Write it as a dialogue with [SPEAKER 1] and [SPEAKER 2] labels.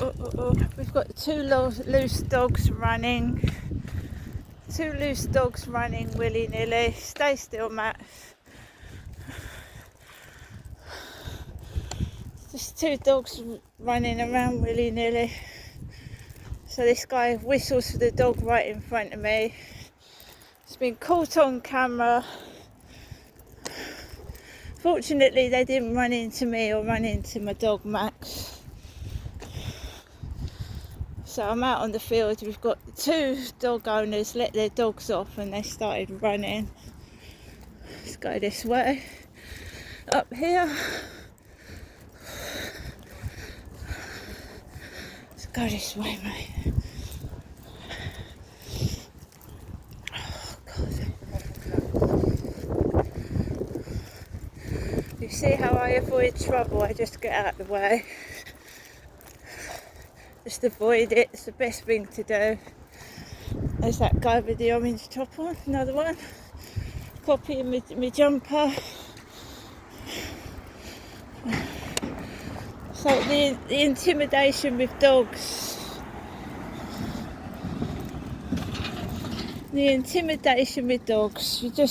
[SPEAKER 1] We've got two loose dogs running. Two loose dogs running willy-nilly. Stay still, Matt. Just two dogs running around willy-nilly. So this guy whistles for the dog right in front of me. It's been caught on camera. Fortunately, they didn't run into me or run into my dog Max. So I'm out on the field. We've got two dog owners let their dogs off and they started running. Let's go this way. Up here. Let's go this way, mate. Oh, God. You see how I avoid trouble? I just get out of the way. Just avoid it. It's the best thing to do. There's that guy with the orange top on. Another one. Copying my jumper. So the intimidation with dogs. The intimidation with dogs. You just